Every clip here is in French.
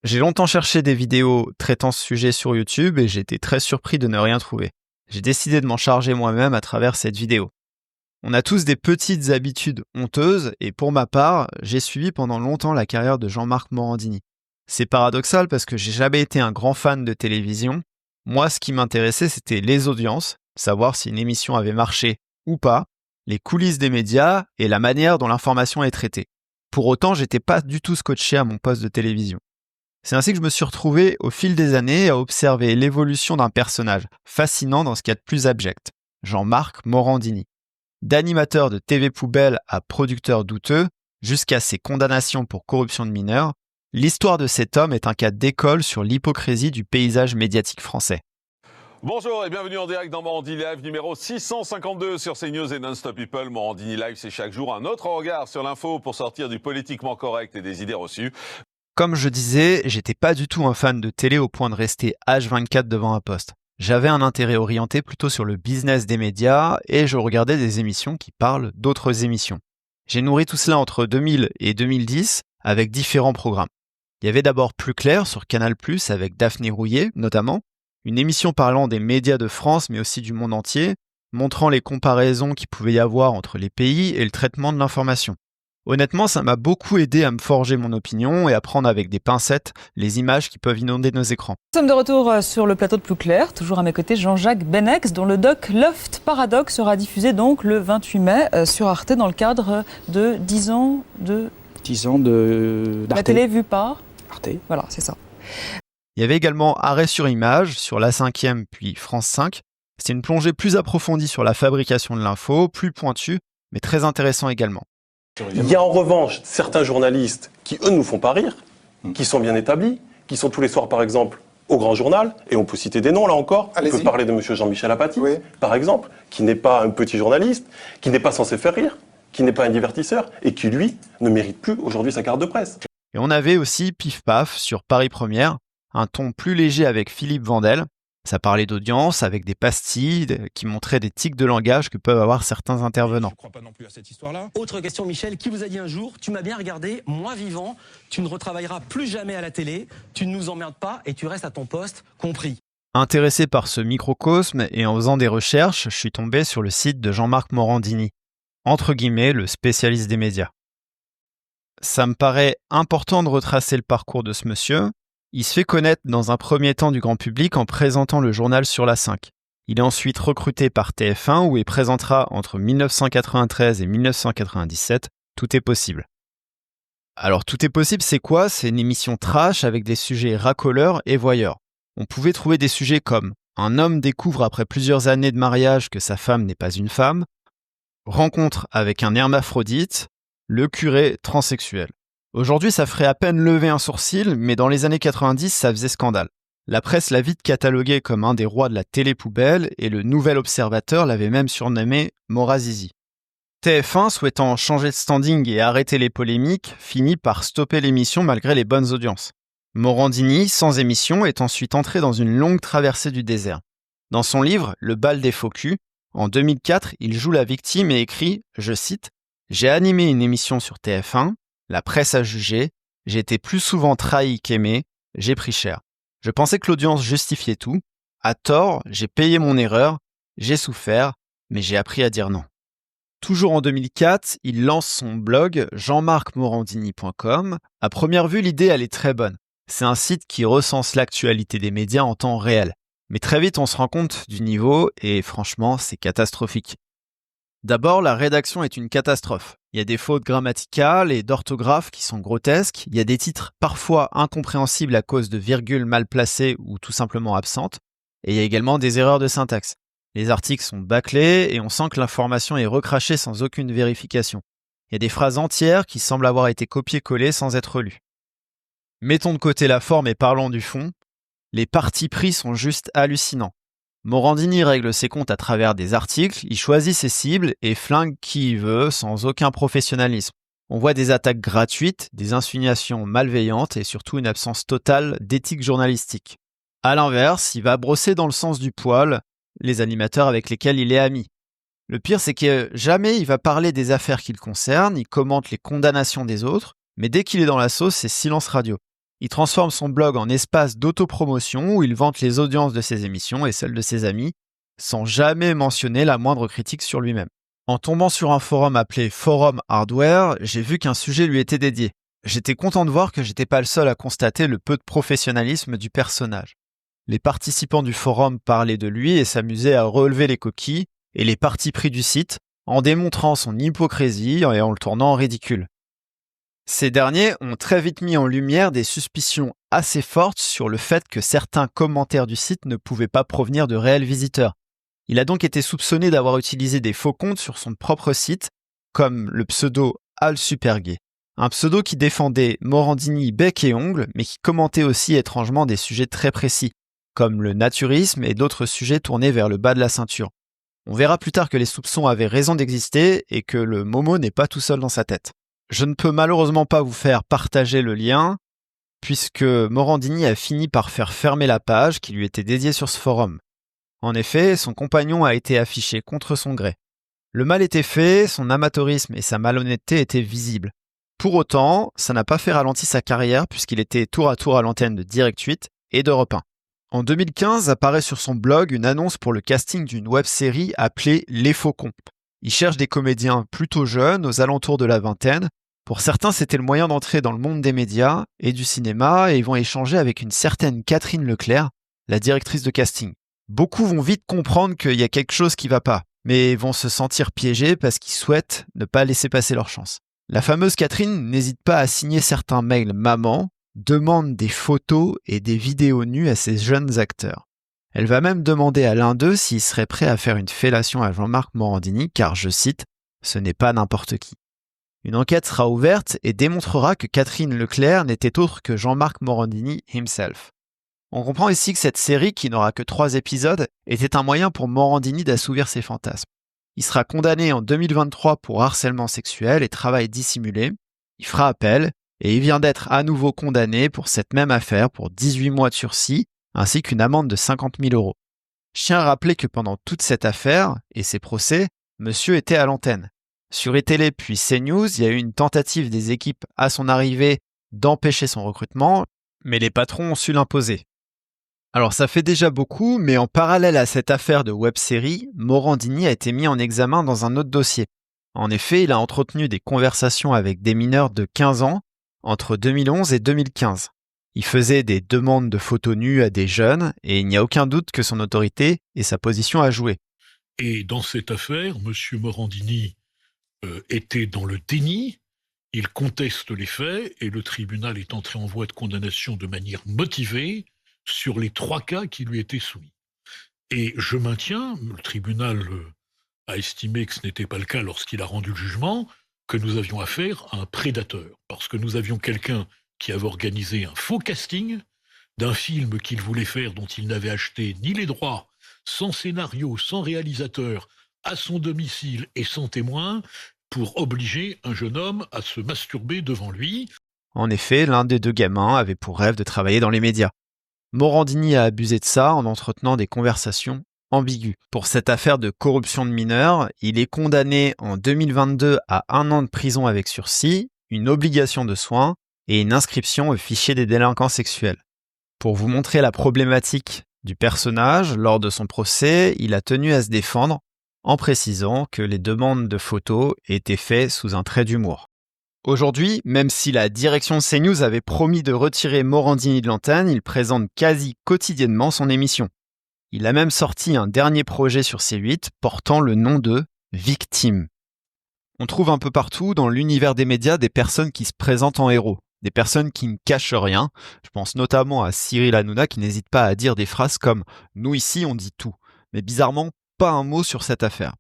J'ai longtemps cherché des vidéos traitant ce sujet sur YouTube et j'ai été très surpris de ne rien trouver. J'ai décidé de m'en charger moi-même à travers cette vidéo. On a tous des petites habitudes honteuses et pour ma part, j'ai suivi pendant longtemps la carrière de Jean-Marc Morandini. C'est paradoxal parce que j'ai jamais été un grand fan de télévision. Moi, ce qui m'intéressait, c'était les audiences, savoir si une émission avait marché ou pas, les coulisses des médias et la manière dont l'information est traitée. Pour autant, j'étais pas du tout scotché à mon poste de télévision. C'est ainsi que je me suis retrouvé au fil des années à observer l'évolution d'un personnage fascinant dans ce qu'il y a de plus abject, Jean-Marc Morandini. D'animateur de TV Poubelle à producteur douteux, jusqu'à ses condamnations pour corruption de mineurs, l'histoire de cet homme est un cas d'école sur l'hypocrisie du paysage médiatique français. Bonjour et bienvenue en direct dans Morandini Live numéro 652 sur CNews et Non-Stop People. Morandini Live, c'est chaque jour un autre regard sur l'info pour sortir du politiquement correct et des idées reçues. Comme je disais, j'étais pas du tout un fan de télé au point de rester H24 devant un poste. J'avais un intérêt orienté plutôt sur le business des médias et je regardais des émissions qui parlent d'autres émissions. J'ai nourri tout cela entre 2000 et 2010 avec différents programmes. Il y avait d'abord Plus Clair sur Canal+, avec Daphné Rouillet notamment, une émission parlant des médias de France mais aussi du monde entier, montrant les comparaisons qu'il pouvait y avoir entre les pays et le traitement de l'information. Honnêtement, ça m'a beaucoup aidé à me forger mon opinion et à prendre avec des pincettes les images qui peuvent inonder nos écrans. Nous sommes de retour sur le plateau de Plus Clair, toujours à mes côtés Jean-Jacques Benex, dont le doc Loft Paradox sera diffusé donc le 28 mai sur Arte dans le cadre de 10 ans de... 10 ans d'Arte. La télé vue par Arte. Voilà, c'est ça. Il y avait également Arrêt sur image sur La 5e puis France 5. C'était une plongée plus approfondie sur la fabrication de l'info, plus pointue, mais très intéressant également. Il y a en revanche certains journalistes qui, eux, nous font pas rire, qui sont bien établis, qui sont tous les soirs, par exemple, au Grand Journal, et on peut citer des noms là encore. On peut parler de M. Jean-Michel Apathy, par exemple, qui n'est pas un petit journaliste, qui n'est pas censé faire rire, qui n'est pas un divertisseur, et qui, lui, ne mérite plus aujourd'hui sa carte de presse. Et on avait aussi Pif Paf sur Paris Première, un ton plus léger avec Philippe Vandel. Ça parlait d'audience avec des pastilles qui montraient des tics de langage que peuvent avoir certains intervenants. Je ne crois pas non plus à cette histoire-là. Autre question, Michel, qui vous a dit un jour, tu m'as bien regardé, moi vivant, tu ne retravailleras plus jamais à la télé, tu ne nous emmerdes pas et tu restes à ton poste, compris. Intéressé par ce microcosme et en faisant des recherches, je suis tombé sur le site de Jean-Marc Morandini, entre guillemets le spécialiste des médias. Ça me paraît important de retracer le parcours de ce monsieur. Il se fait connaître dans un premier temps du grand public en présentant le journal sur la 5. Il est ensuite recruté par TF1 où il présentera entre 1993 et 1997 Tout est possible. Alors Tout est possible, c'est quoi ? C'est une émission trash avec des sujets racoleurs et voyeurs. On pouvait trouver des sujets comme un homme découvre après plusieurs années de mariage que sa femme n'est pas une femme, rencontre avec un hermaphrodite, le curé transsexuel. Aujourd'hui, ça ferait à peine lever un sourcil, mais dans les années 90, ça faisait scandale. La presse l'a vite catalogué comme un des rois de la télé-poubelle et le Nouvel Observateur l'avait même surnommé Morazizi. TF1, souhaitant changer de standing et arrêter les polémiques, finit par stopper l'émission malgré les bonnes audiences. Morandini, sans émission, est ensuite entré dans une longue traversée du désert. Dans son livre « Le bal des faux culs », en 2004, il joue la victime et écrit, je cite, « J'ai animé une émission sur TF1, la presse a jugé, j'ai été plus souvent trahi qu'aimé, j'ai pris cher. Je pensais que l'audience justifiait tout. À tort, j'ai payé mon erreur, j'ai souffert, mais j'ai appris à dire non. » Toujours en 2004, il lance son blog jeanmarcmorandini.com. À première vue, l'idée, elle est très bonne. C'est un site qui recense l'actualité des médias en temps réel. Mais très vite, on se rend compte du niveau et franchement, c'est catastrophique. D'abord, la rédaction est une catastrophe. Il y a des fautes grammaticales et d'orthographe qui sont grotesques. Il y a des titres parfois incompréhensibles à cause de virgules mal placées ou tout simplement absentes. Et il y a également des erreurs de syntaxe. Les articles sont bâclés et on sent que l'information est recrachée sans aucune vérification. Il y a des phrases entières qui semblent avoir été copiées-collées sans être lues. Mettons de côté la forme et parlons du fond. Les partis pris sont juste hallucinants. Morandini règle ses comptes à travers des articles, il choisit ses cibles et flingue qui il veut sans aucun professionnalisme. On voit des attaques gratuites, des insinuations malveillantes et surtout une absence totale d'éthique journalistique. À l'inverse, il va brosser dans le sens du poil les animateurs avec lesquels il est ami. Le pire, c'est que jamais il va parler des affaires qu'il concerne, il commente les condamnations des autres, mais dès qu'il est dans la sauce, c'est silence radio. Il transforme son blog en espace d'autopromotion où il vante les audiences de ses émissions et celles de ses amis, sans jamais mentionner la moindre critique sur lui-même. En tombant sur un forum appelé Forum Hardware, j'ai vu qu'un sujet lui était dédié. J'étais content de voir que j'étais pas le seul à constater le peu de professionnalisme du personnage. Les participants du forum parlaient de lui et s'amusaient à relever les coquilles et les partis pris du site en démontrant son hypocrisie et en le tournant en ridicule. Ces derniers ont très vite mis en lumière des suspicions assez fortes sur le fait que certains commentaires du site ne pouvaient pas provenir de réels visiteurs. Il a donc été soupçonné d'avoir utilisé des faux comptes sur son propre site, comme le pseudo Al Supergay. Un pseudo qui défendait Morandini bec et ongles, mais qui commentait aussi étrangement des sujets très précis, comme le naturisme et d'autres sujets tournés vers le bas de la ceinture. On verra plus tard que les soupçons avaient raison d'exister et que le Momo n'est pas tout seul dans sa tête. Je ne peux malheureusement pas vous faire partager le lien, puisque Morandini a fini par faire fermer la page qui lui était dédiée sur ce forum. En effet, son compagnon a été affiché contre son gré. Le mal était fait, son amateurisme et sa malhonnêteté étaient visibles. Pour autant, ça n'a pas fait ralentir sa carrière puisqu'il était tour à tour à l'antenne de Direct 8 et d'Europe 1. En 2015, apparaît sur son blog une annonce pour le casting d'une web-série appelée Les Faucons. Il cherche des comédiens plutôt jeunes, aux alentours de la vingtaine. Pour certains, c'était le moyen d'entrer dans le monde des médias et du cinéma et ils vont échanger avec une certaine Catherine Leclerc, la directrice de casting. Beaucoup vont vite comprendre qu'il y a quelque chose qui va pas, mais vont se sentir piégés parce qu'ils souhaitent ne pas laisser passer leur chance. La fameuse Catherine n'hésite pas à signer certains mails maman, demande des photos et des vidéos nues à ces jeunes acteurs. Elle va même demander à l'un d'eux s'il serait prêt à faire une fellation à Jean-Marc Morandini, car, je cite, « ce n'est pas n'importe qui ». Une enquête sera ouverte et démontrera que Catherine Leclerc n'était autre que Jean-Marc Morandini himself. On comprend ici que cette série, qui n'aura que 3 épisodes, était un moyen pour Morandini d'assouvir ses fantasmes. Il sera condamné en 2023 pour harcèlement sexuel et travail dissimulé. Il fera appel et il vient d'être à nouveau condamné pour cette même affaire pour 18 mois de sursis ainsi qu'une amende de 50 000 €. Je tiens à rappeler que pendant toute cette affaire et ses procès, monsieur était à l'antenne. Sur iTélé puis CNews, il y a eu une tentative des équipes à son arrivée d'empêcher son recrutement, mais les patrons ont su l'imposer. Alors ça fait déjà beaucoup, mais en parallèle à cette affaire de web-série, Morandini a été mis en examen dans un autre dossier. En effet, il a entretenu des conversations avec des mineurs de 15 ans entre 2011 et 2015. Il faisait des demandes de photos nues à des jeunes et il n'y a aucun doute que son autorité et sa position à jouer. Et dans cette affaire, M. Morandini était dans le déni, il conteste les faits et le tribunal est entré en voie de condamnation de manière motivée sur les 3 cas qui lui étaient soumis. Et je maintiens, le tribunal a estimé que ce n'était pas le cas lorsqu'il a rendu le jugement, que nous avions affaire à un prédateur, parce que nous avions quelqu'un qui avait organisé un faux casting d'un film qu'il voulait faire dont il n'avait acheté ni les droits, sans scénario, sans réalisateur, à son domicile et sans témoin, pour obliger un jeune homme à se masturber devant lui. En effet, l'un des 2 gamins avait pour rêve de travailler dans les médias. Morandini a abusé de ça en entretenant des conversations ambiguës. Pour cette affaire de corruption de mineurs, il est condamné en 2022 à 1 an de prison avec sursis, une obligation de soins et une inscription au fichier des délinquants sexuels. Pour vous montrer la problématique du personnage, lors de son procès, il a tenu à se défendre en précisant que les demandes de photos étaient faites sous un trait d'humour. Aujourd'hui, même si la direction de CNews avait promis de retirer Morandini de l'antenne, il présente quasi quotidiennement son émission. Il a même sorti un dernier projet sur C8 portant le nom de « Victime ». On trouve un peu partout dans l'univers des médias des personnes qui se présentent en héros, des personnes qui ne cachent rien. Je pense notamment à Cyril Hanouna qui n'hésite pas à dire des phrases comme « Nous ici on dit tout », mais bizarrement pas un mot sur cette affaire.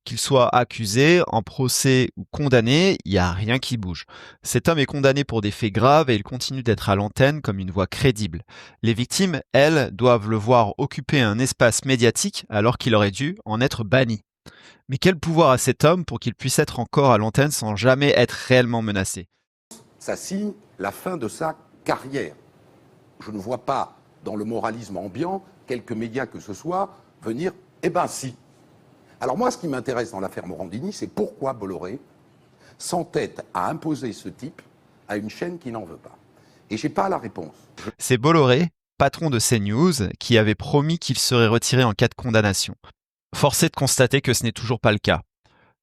Qu'il soit accusé, en procès ou condamné, il n'y a rien qui bouge. Cet homme est condamné pour des faits graves et il continue d'être à l'antenne comme une voix crédible. Les victimes, elles, doivent le voir occuper un espace médiatique alors qu'il aurait dû en être banni. Mais quel pouvoir a cet homme pour qu'il puisse être encore à l'antenne sans jamais être réellement menacé ? Ça signe la fin de sa carrière. Je ne vois pas, dans le moralisme ambiant, quelques médias que ce soit venir « eh ben si ». Alors moi, ce qui m'intéresse dans l'affaire Morandini, c'est pourquoi Bolloré s'entête à imposer ce type à une chaîne qui n'en veut pas. Et j'ai pas la réponse. C'est Bolloré, patron de CNews, qui avait promis qu'il serait retiré en cas de condamnation. Force est de constater que ce n'est toujours pas le cas.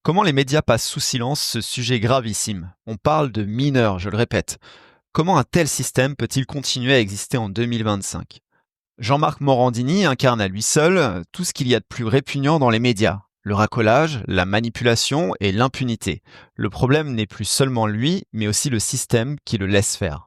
Comment les médias passent sous silence ce sujet gravissime? On parle de mineurs, je le répète. Comment un tel système peut-il continuer à exister en 2025? Jean-Marc Morandini incarne à lui seul tout ce qu'il y a de plus répugnant dans les médias. Le racolage, la manipulation et l'impunité. Le problème n'est plus seulement lui, mais aussi le système qui le laisse faire.